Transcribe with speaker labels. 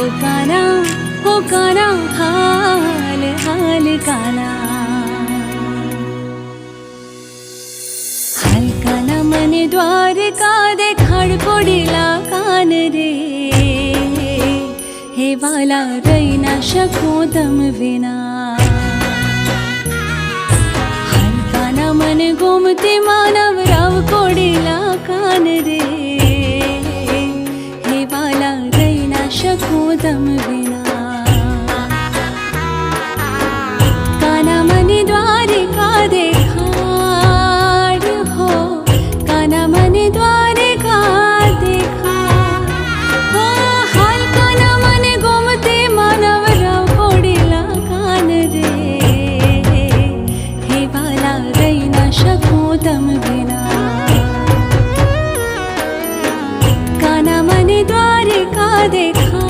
Speaker 1: हो काना हाल हाल काना, हाल काना मने द्वारका देखाड कोडिला कान रे, हे वाला रही ना शकूं तम विना। हाल काना मन गोमती मानव राव कोडिला कान रे, हे वाला रही ना शकूं तम विना।